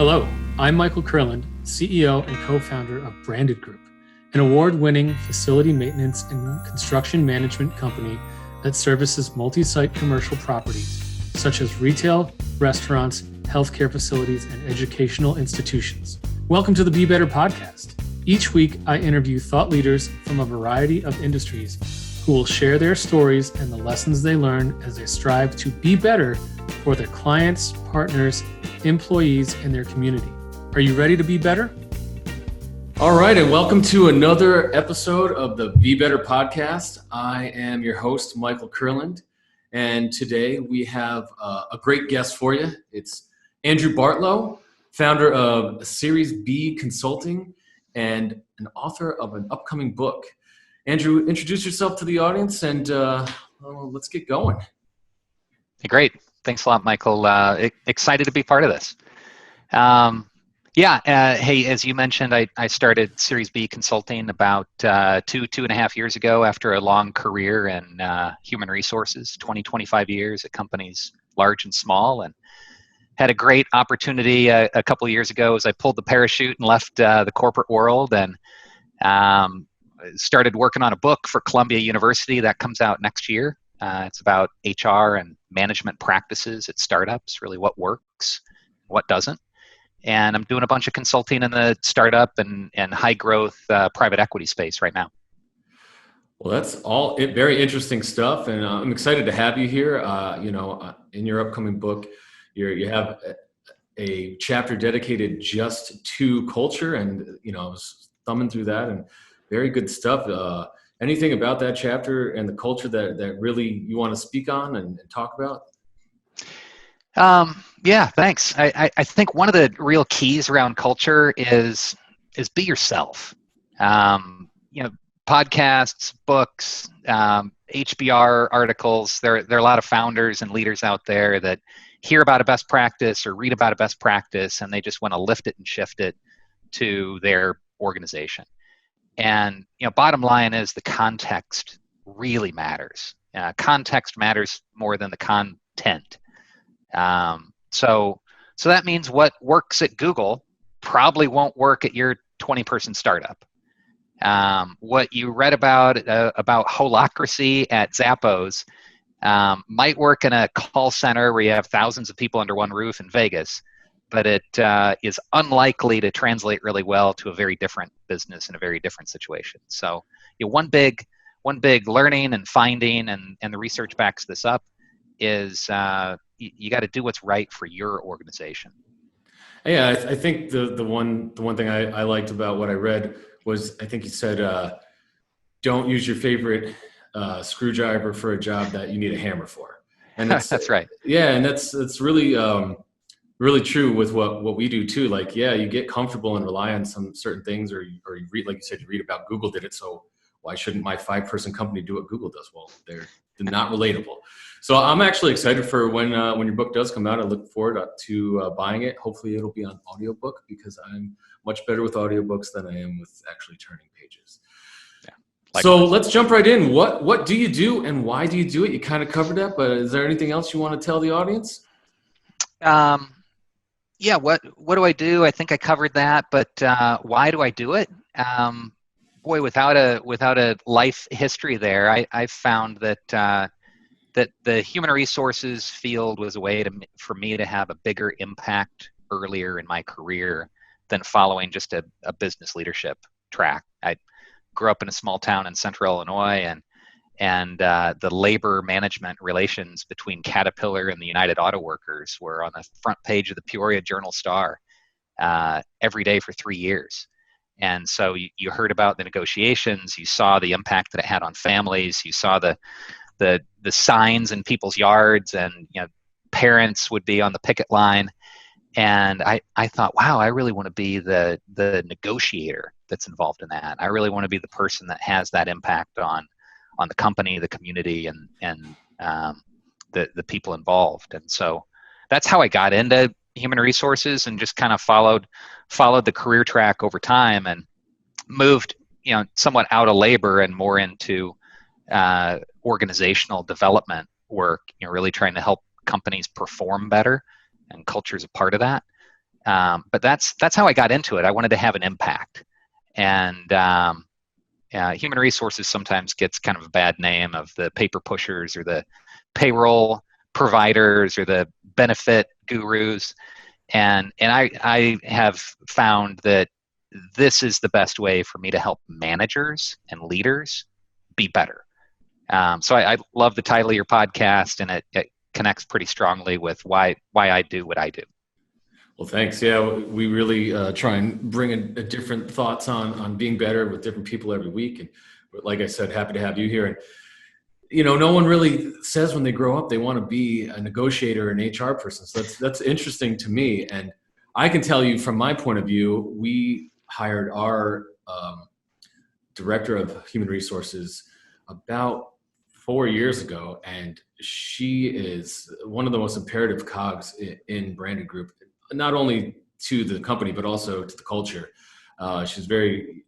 Hello, I'm Michael Kurland, CEO and co-founder of Branded Group, an award-winning facility maintenance and construction management company that services multi-site commercial properties such as retail, restaurants, healthcare facilities, and educational institutions. Welcome to the Be Better podcast. Each week, I interview thought leaders from a variety of industries who will share their stories and the lessons they learn as they strive to be better for their clients, partners, employees, and their community. Are you ready to be better? All right, and welcome to another episode of the Be Better podcast. I am your host, Michael Kurland, and today we have a great guest for you. It's Andrew Bartlow, founder of Series B Consulting and an author of an upcoming book. Andrew, introduce yourself to the audience and let's get going. Great. Thanks a lot, Michael. Excited to be part of this. Hey, as you mentioned, I started Series B Consulting about 2.5 years ago after a long career in human resources, 25 years at companies large and small, and had a great opportunity a couple of years ago as I pulled the parachute and left the corporate world and started working on a book for Columbia University that comes out next year. It's about HR and management practices at startups, really what works, what doesn't. And I'm doing a bunch of consulting in the startup and high growth private equity space right now. Well, that's all very interesting stuff. And I'm excited to have you here. In your upcoming book, you have a chapter dedicated just to culture. And, I was thumbing through that and very good stuff. Anything about that chapter and the culture that really you want to speak on and talk about? Yeah, thanks. I think one of the real keys around culture is be yourself. Podcasts, books, HBR articles. There are a lot of founders and leaders out there that hear about a best practice or read about a best practice, and they just want to lift it and shift it to their organization. And bottom line is the context really matters. Context matters more than the content. So that means what works at Google probably won't work at your 20-person startup. What you read about holacracy at Zappos might work in a call center where you have thousands of people under one roof in Vegas, but it is unlikely to translate really well to a very different business in a very different situation. So one big learning and finding, and the research backs this up, is you got to do what's right for your organization. Yeah, I think the one thing I liked about what I read was, I think you said, don't use your favorite screwdriver for a job that you need a hammer for. And that's right. Yeah, and that's really really true with what we do too. Like, yeah, you get comfortable and rely on some certain things, or you read, like you said, you read about Google did it, so why shouldn't my 5-person company do what Google does? Well, they're not relatable. So I'm actually excited for when your book does come out. I look forward to buying it. Hopefully it'll be on audiobook, because I'm much better with audiobooks than I am with actually turning pages. Yeah. So let's jump right in. What do you do and why do you do it? You kind of covered that, but is there anything else you want to tell the audience? Yeah, what do I do? I think I covered that, but why do I do it? Without a life history there, I found that the human resources field was a way for me to have a bigger impact earlier in my career than following just a business leadership track. I grew up in a small town in central Illinois, and the labor management relations between Caterpillar and the United Auto Workers were on the front page of the Peoria Journal-Star every day for 3 years. And so you heard about the negotiations, you saw the impact that it had on families, you saw the signs in people's yards, and parents would be on the picket line. And I thought, wow, I really want to be the negotiator that's involved in that. I really want to be the person that has that impact on the company, the community, and the people involved. And so that's how I got into human resources, and just kind of followed the career track over time, and moved somewhat out of labor and more into organizational development work, really trying to help companies perform better, and culture is a part of that. But that's how I got into it. I wanted to have an impact, and human resources sometimes gets kind of a bad name of the paper pushers or the payroll providers or the benefit gurus, and I have found that this is the best way for me to help managers and leaders be better. So I love the title of your podcast, and it connects pretty strongly with why I do what I do. Well, thanks. Yeah, we really try and bring a different thoughts on being better with different people every week. And like I said, happy to have you here. And no one really says when they grow up they want to be a negotiator or an HR person. So that's interesting to me. And I can tell you from my point of view, we hired our director of human resources about 4 years ago, and she is one of the most imperative cogs in Branded Group, not only to the company but also to the culture. She's very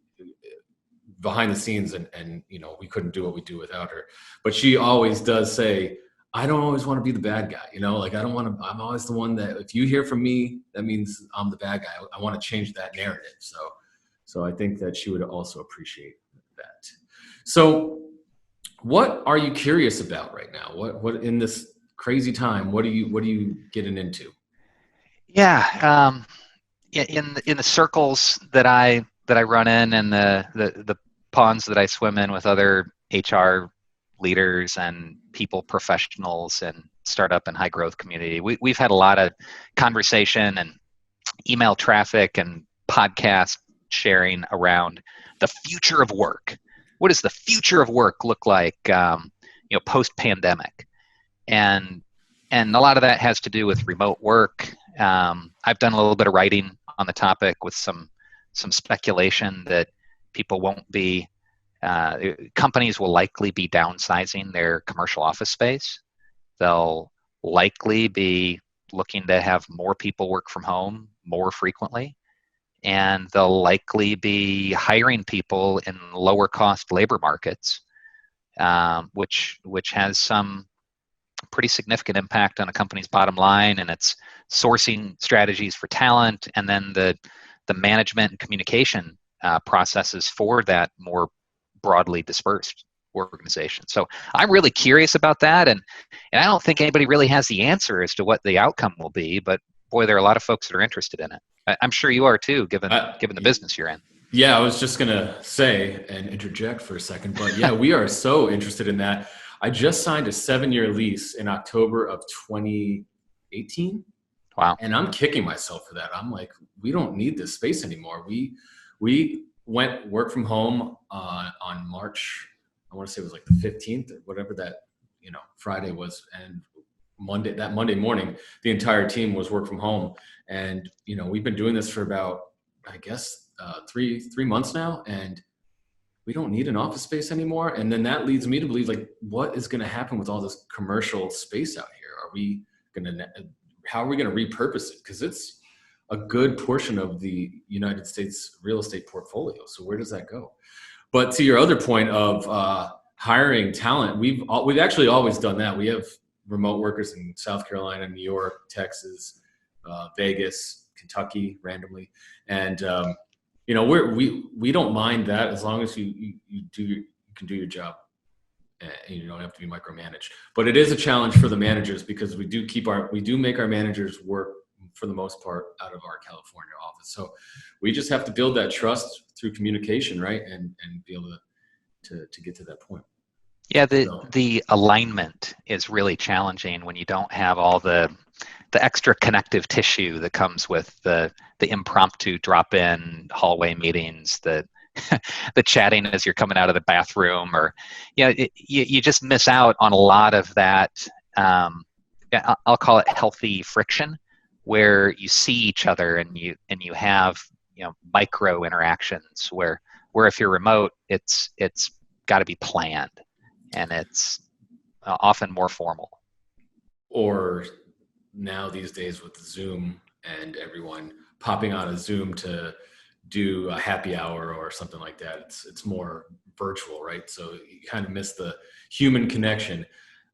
behind the scenes, and we couldn't do what we do without her. But she always does say, I don't always want to be the bad guy, like I'm always the one that if you hear from me, that means I'm the bad guy. I want to change that narrative. So I think that she would also appreciate that. So what are you curious about right now? What in this crazy time, what are you getting into? Yeah, in the circles that I run in, and the ponds that I swim in with other HR leaders and people professionals and startup and high growth community, we've had a lot of conversation and email traffic and podcast sharing around the future of work. What does the future of work look like, post pandemic? And a lot of that has to do with remote work. I've done a little bit of writing on the topic with some speculation that people won't be, companies will likely be downsizing their commercial office space. They'll likely be looking to have more people work from home more frequently, and they'll likely be hiring people in lower cost labor markets, which has some pretty significant impact on a company's bottom line and its sourcing strategies for talent, and then the management and communication processes for that more broadly dispersed organization. So I'm really curious about that, and I don't think anybody really has the answer as to what the outcome will be, but boy, there are a lot of folks that are interested in it. I'm sure you are too, given the business you're in. Yeah, I was just going to say and interject for a second, but yeah, we are so interested in that. I just signed a 7-year lease in October of 2018. Wow. And I'm kicking myself for that. I'm like, we don't need this space anymore. We went work from home on March, I want to say it was like the 15th or whatever that, Friday was. And that Monday morning, the entire team was work from home. And, we've been doing this for about, I guess, three months now. And we don't need an office space anymore. And then that leads me to believe, like, what is going to happen with all this commercial space out here? How are we going to repurpose it? Because it's a good portion of the United States real estate portfolio. So where does that go? But to your other point of hiring talent, we've actually always done that. We have remote workers in South Carolina, New York, Texas, Vegas, Kentucky, randomly. And, we don't mind that as long as you can do your job and you don't have to be micromanaged. But it is a challenge for the managers because we do make our managers work for the most part out of our California office. So we just have to build that trust through communication, right? And be able to get to that point. Yeah, the alignment is really challenging when you don't have all the extra connective tissue that comes with the impromptu drop-in hallway meetings, the chatting as you're coming out of the bathroom, or you just miss out on a lot of that. I'll call it healthy friction, where you see each other and you have micro interactions where if you're remote, it's got to be planned, and it's often more formal. Or now these days with Zoom and everyone popping on a Zoom to do a happy hour or something like that, it's more virtual, right? So you kind of miss the human connection.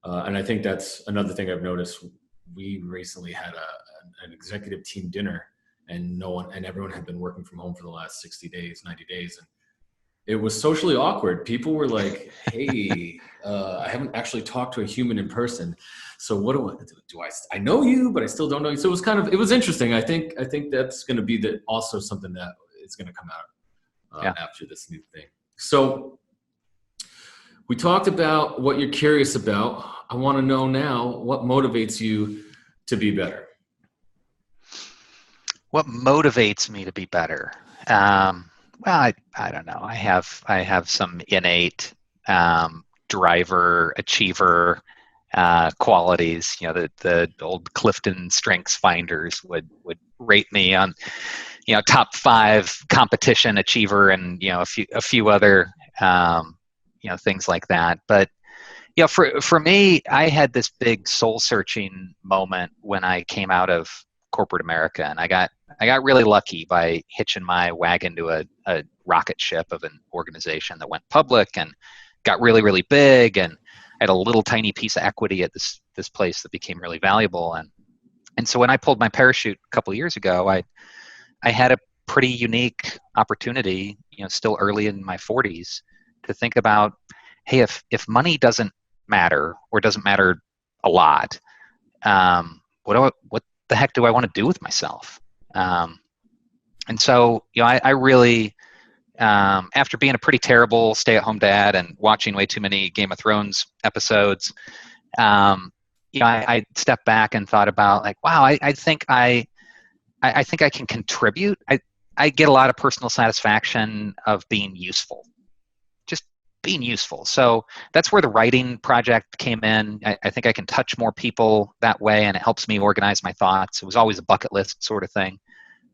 And I think that's another thing I've noticed. We recently had an executive team dinner, and everyone had been working from home for the last 60 days, 90 days. And it was socially awkward. People were like, hey, I haven't actually talked to a human in person. So what do I know you, but I still don't know you. So it was interesting. I think that's going to be also something that is going to come out after this new thing. So we talked about what you're curious about. I want to know now, what motivates you to be better? What motivates me to be better? Well, I don't know. I have some innate driver, achiever qualities. The old Clifton Strengths Finders would rate me on, top 5 competition achiever, and a few other things like that. But for me, I had this big soul searching moment when I came out of corporate America, and I got really lucky by hitching my wagon to a rocket ship of an organization that went public and got really, really big, and I had a little tiny piece of equity at this place that became really valuable. And so when I pulled my parachute a couple of years ago, I had a pretty unique opportunity, still early in my 40s, to think about, hey, if money doesn't matter, or doesn't matter a lot, what the heck do I want to do with myself? And so, I really, after being a pretty terrible stay-at-home dad and watching way too many Game of Thrones episodes, I stepped back and thought about, like, wow, I think I can contribute. I get a lot of personal satisfaction of being useful, just being useful. So that's where the writing project came in. I think I can touch more people that way, and it helps me organize my thoughts. It was always a bucket list sort of thing.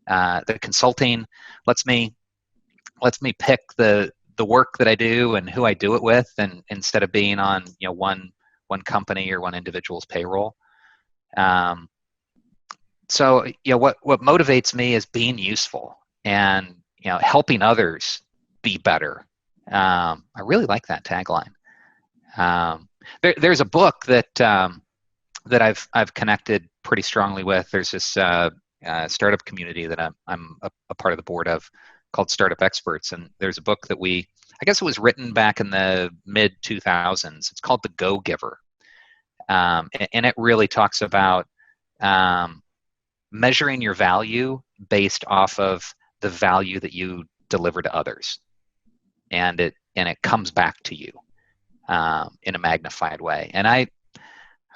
The consulting lets me pick the work that I do and who I do it with, and instead of being on one company or one individual's payroll. So what motivates me is being useful and helping others be better. I really like that tagline. There's a book that I've connected pretty strongly with. There's this startup community that I'm a part of the board of, called Startup Experts, and there's a book that I guess it was written back in the mid 2000s. It's called The Go Giver, and it really talks about measuring your value based off of the value that you deliver to others, and it comes back to you in a magnified way. And I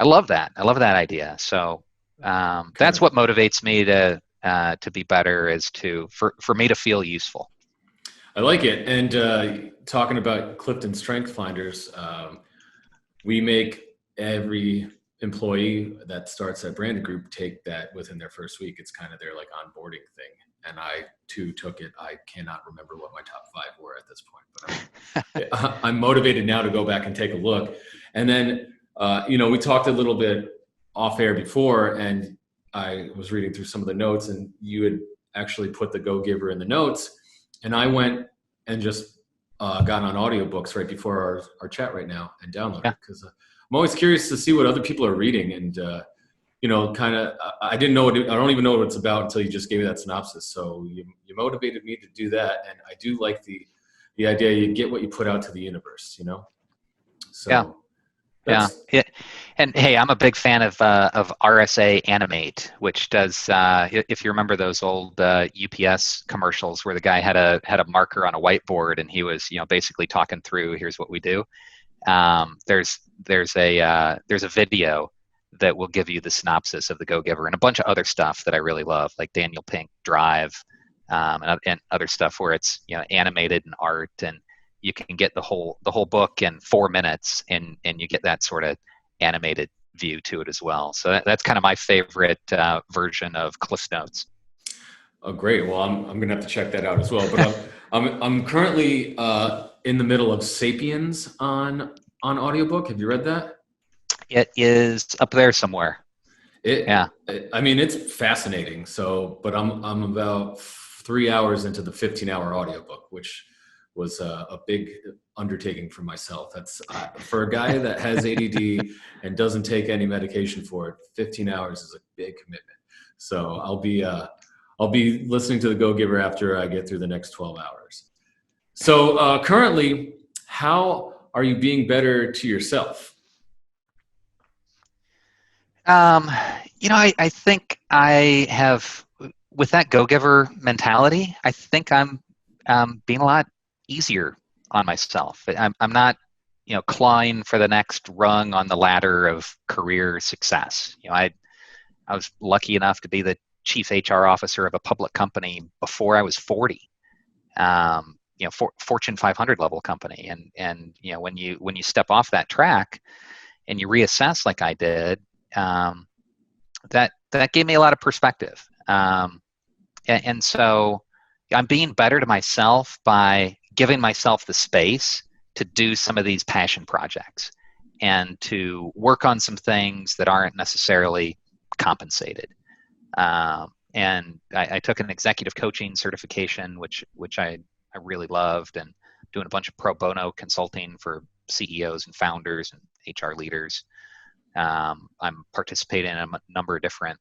love that. I love that idea. So that's what motivates me to be better, is for me to feel useful. I like it. And talking about Clifton Strength Finders, we make every employee that starts at Branded Group take that within their first week. It's kind of their like onboarding thing. And I too took it. I cannot remember what my top 5 were at this point, but I'm motivated now to go back and take a look. And then, we talked a little bit off air before, and I was reading through some of the notes, and you had actually put the Go Giver in the notes. And I went and just got on audiobooks right before our chat right now and downloaded it, because I'm always curious to see what other people are reading. And, I didn't know I don't even know what it's about until you just gave me that synopsis. So you motivated me to do that. And I do like the idea you get what you put out to the universe, So yeah. And hey, I'm a big fan of RSA Animate, which does, if you remember those old UPS commercials where the guy had a marker on a whiteboard, and he was basically talking through, here's what we do. There's a video that will give you the synopsis of the Go Giver, and a bunch of other stuff that I really love, like Daniel Pink Drive, and other stuff where it's animated and art, and you can get the whole book in 4 minutes, and you get that sort of animated view to it as well. So that's kind of my favorite version of Cliff Notes. Oh, great. Well, I'm gonna have to check that out as well. But I'm currently in the middle of Sapiens on audiobook. Have you read that? It is up there somewhere. It's fascinating. So, but I'm about 3 hours into the 15-hour audiobook, which was a big undertaking for myself. That's for a guy that has ADD and doesn't take any medication for it. 15 hours is a big commitment. So I'll I'll be listening to the Go Giver after I get through the next 12 hours. So currently, how are you being better to yourself? I think I have, with that go-giver mentality, I think I'm being a lot easier on myself. I'm not, clawing for the next rung on the ladder of career success. I was lucky enough to be the chief HR officer of a public company before I was 40. Fortune 500 level company, and when you step off that track and you reassess like I did, that gave me a lot of perspective. And so I'm being better to myself by giving myself the space to do some of these passion projects and to work on some things that aren't necessarily compensated. And I took an executive coaching certification, which I really loved, and doing a bunch of pro bono consulting for CEOs and founders and HR leaders. I'm participating in a number of different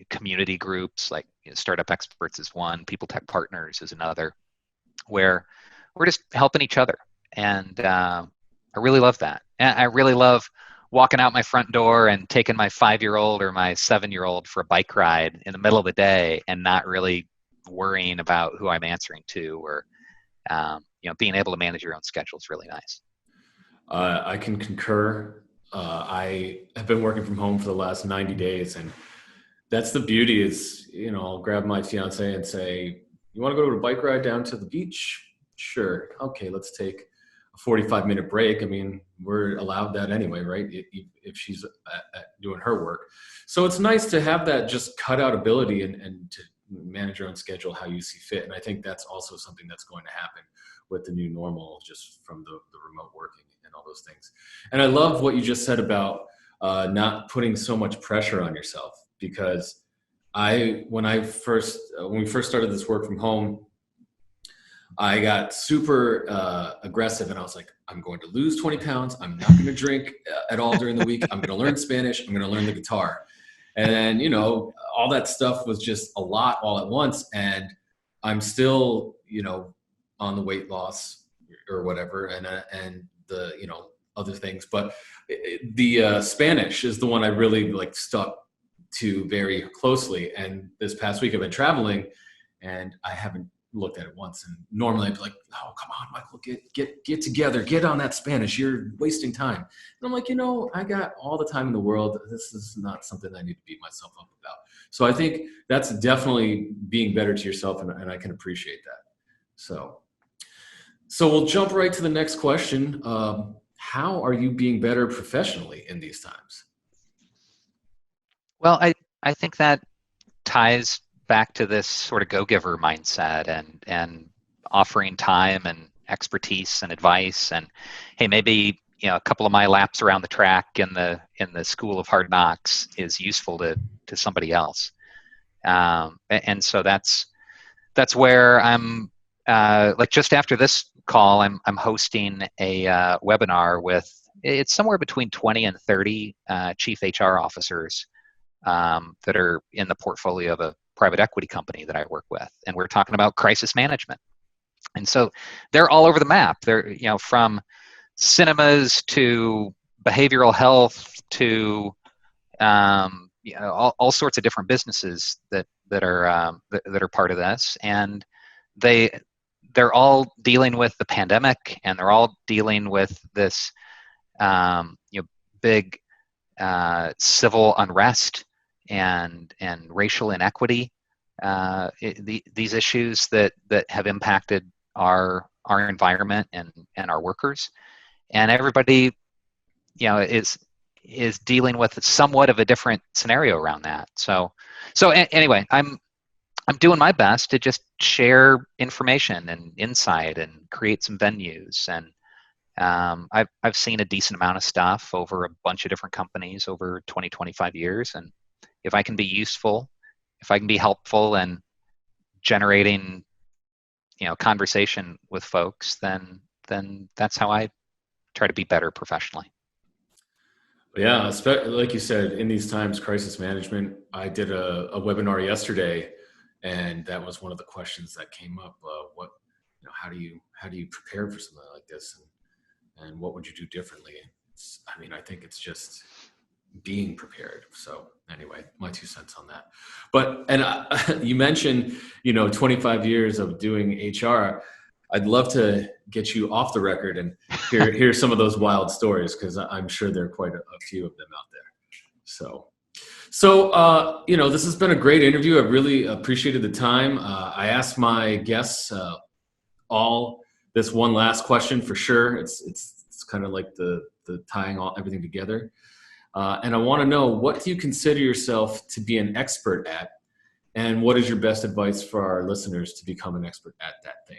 community groups, like Startup Experts is one, People Tech Partners is another, where we're just helping each other. And I really love that. And I really love walking out my front door and taking my 5-year-old or my 7-year-old for a bike ride in the middle of the day and not really worrying about who I'm answering to, or being able to manage your own schedule is really nice. I can concur. I have been working from home for the last 90 days, and that's the beauty is, I'll grab my fiance and say, you want to go to a bike ride down to the beach? Sure. Okay, let's take a 45-minute break. I mean, we're allowed that anyway, right? If she's doing her work. So it's nice to have that just cutout ability and to manage your own schedule how you see fit. And I think that's also something that's going to happen with the new normal, just from the remote working and all those things. And I love what you just said about not putting so much pressure on yourself, because when we first started this work from home, I got super aggressive, and I was like, I'm going to lose 20 pounds. I'm not going to drink at all during the week. I'm going to learn Spanish. I'm going to learn the guitar. And then, all that stuff was just a lot all at once. And I'm still, on the weight loss or whatever, and the, other things. But the Spanish is the one I really stuck to very closely. And this past week I've been traveling, and I haven't looked at it once. And normally I'd be like, oh, come on, Michael, get together, get on that Spanish. You're wasting time. And I'm like, I got all the time in the world. This is not something I need to beat myself up about. So I think that's definitely being better to yourself. And I can appreciate that. So we'll jump right to the next question. How are you being better professionally in these times? Well, I think that ties back to this sort of go-giver mindset and offering time and expertise and advice. And hey, maybe a couple of my laps around the track in the school of hard knocks is useful to somebody else. And so that's where I'm just after this call, I'm hosting a webinar with, it's somewhere between 20 and 30 chief HR officers that are in the portfolio of a private equity company that I work with. And we're talking about crisis management. And so they're all over the map. They're, from cinemas to behavioral health to, all sorts of different businesses that are part of this. And they're all dealing with the pandemic, and they're all dealing with this, big civil unrest and racial inequity, these issues that have impacted our environment and our workers, and everybody, is dealing with somewhat of a different scenario around that. So anyway, I'm doing my best to just share information and insight and create some venues. And I've seen a decent amount of stuff over a bunch of different companies over 20-25 years. And if I can be useful, if I can be helpful and generating, conversation with folks, then that's how I try to be better professionally. Yeah, like you said, in these times, crisis management. I did a webinar yesterday, and that was one of the questions that came up. What, how do you prepare for something like this, and what would you do differently? I mean, I think it's just being prepared. So anyway, my 2 cents on that. But you mentioned 25 years of doing HR. I'd love to get you off the record and hear some of those wild stories, because I'm sure there are quite a few of them out there. So this has been a great interview. I really appreciated the time. I asked my guests all this one last question for sure. It's kind of like the tying everything together. And I want to know, what do you consider yourself to be an expert at, and what is your best advice for our listeners to become an expert at that thing?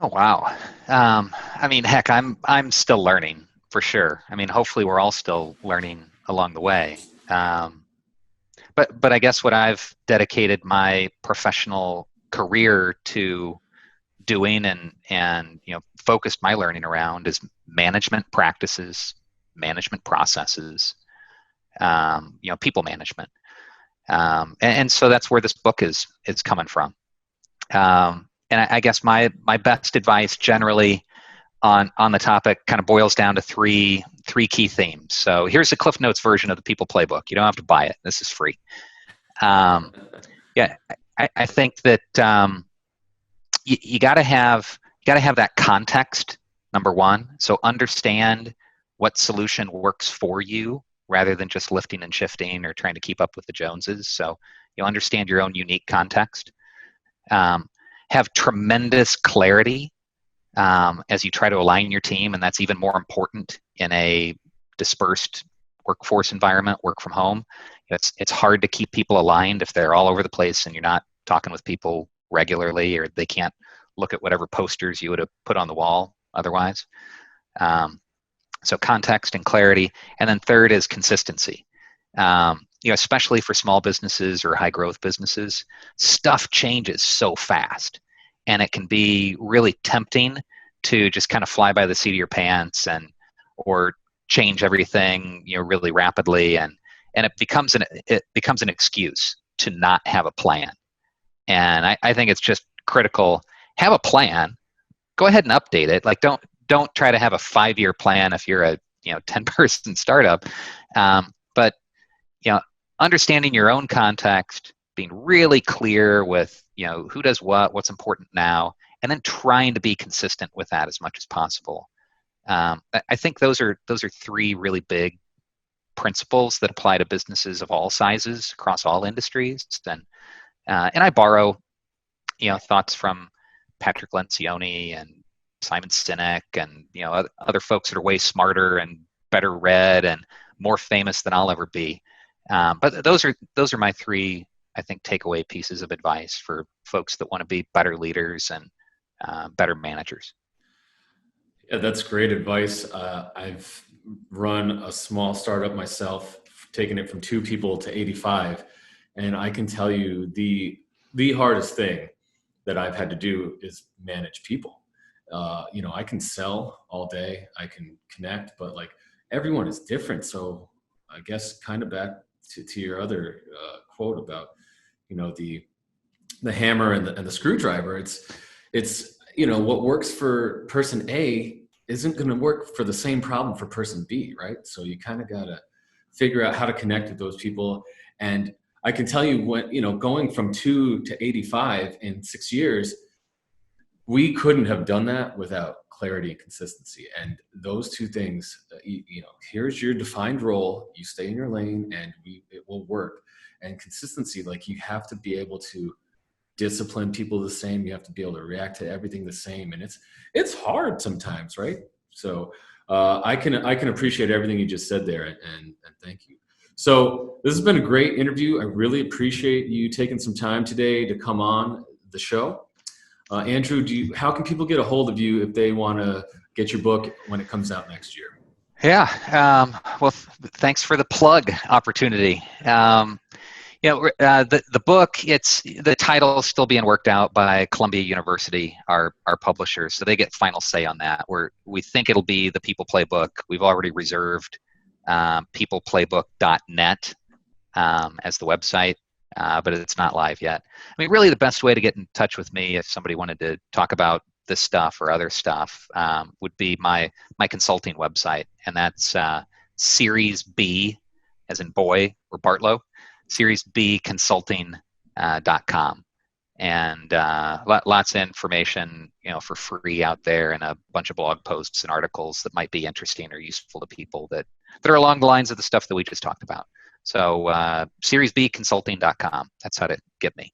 Oh, wow. I mean, heck, I'm still learning for sure. I mean, hopefully we're all still learning along the way. But I guess what I've dedicated my professional career to doing and focused my learning around is management practices, management processes, people management. And so that's where this book is coming from. And I guess my best advice generally on the topic kind of boils down to three key themes. So here's the Cliff Notes version of the People Playbook. You don't have to buy it. This is free. I think that you got to have that context, number one. So understand what solution works for you rather than just lifting and shifting or trying to keep up with the Joneses. So you'll understand your own unique context. Have tremendous clarity as you try to align your team, and that's even more important in a dispersed workforce environment, work from home. It's hard to keep people aligned if they're all over the place and you're not talking with people regularly, or they can't look at whatever posters you would have put on the wall otherwise. So context and clarity. And then third is consistency. Especially for small businesses or high growth businesses, stuff changes so fast, and it can be really tempting to just kind of fly by the seat of your pants or change everything, really rapidly. And it becomes an excuse to not have a plan. And I think it's just critical. Have a plan, go ahead and update it. Like don't try to have a 5-year plan if you're a 10-person startup. But understanding your own context, being really clear with who does what's important now, and then trying to be consistent with that as much as possible. I think those are three really big principles that apply to businesses of all sizes across all industries. And I borrow thoughts from Patrick Lencioni and Simon Sinek and other folks that are way smarter and better read and more famous than I'll ever be. But those are my three, I think, takeaway pieces of advice for folks that want to be better leaders and better managers. Yeah, that's great advice. I've run a small startup myself, taken it from 2 people to 85, and I can tell you the hardest thing that I've had to do is manage people. I can sell all day, I can connect, but like everyone is different. So I guess kind of back to your other quote about the hammer and the screwdriver. It's what works for person A isn't going to work for the same problem for person B, right? So you kind of got to figure out how to connect with those people. And I can tell you, when going from 2 to 85 in 6 years, we couldn't have done that without clarity and consistency. And those two things, here's your defined role, you stay in your lane, and it will work. And consistency, like, you have to be able to discipline people the same. You have to be able to react to everything the same. And it's hard sometimes, right? So I can appreciate everything you just said there, and thank you. So this has been a great interview. I really appreciate you taking some time today to come on the show. Andrew, how can people get a hold of you if they want to get your book when it comes out next year? Yeah. Well, thanks for the plug opportunity. The book, the title is still being worked out by Columbia University, our publishers, so they get final say on that. We think it'll be The People Playbook. We've already reserved peopleplaybook.net as the website, but it's not live yet. I mean, really, the best way to get in touch with me if somebody wanted to talk about this stuff or other stuff would be my consulting website, and that's Series B, as in boy, or Bartlow, seriesbconsulting.com. And lots of information, for free out there, and a bunch of blog posts and articles that might be interesting or useful to people that are along the lines of the stuff that we just talked about. So seriesbconsulting.com. That's how to get me.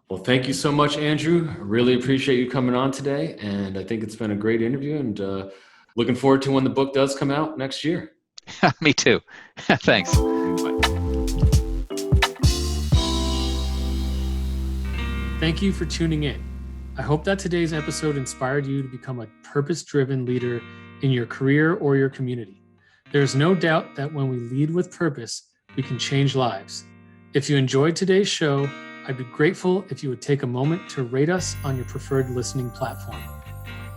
Well, thank you so much, Andrew. I really appreciate you coming on today. And I think it's been a great interview, and looking forward to when the book does come out next year. Me too. Thanks. Bye. Thank you for tuning in. I hope that today's episode inspired you to become a purpose-driven leader in your career or your community. There is no doubt that when we lead with purpose, we can change lives. If you enjoyed today's show, I'd be grateful if you would take a moment to rate us on your preferred listening platform.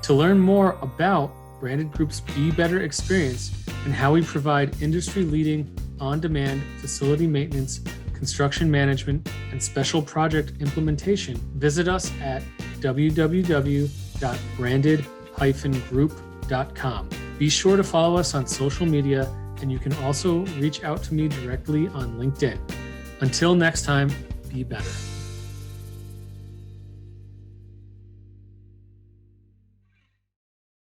To learn more about Branded Group's Be Better experience and how we provide industry-leading, on-demand facility maintenance, construction management, and special project implementation, visit us at www.branded-group.com. Be sure to follow us on social media, and you can also reach out to me directly on LinkedIn. Until next time, be better.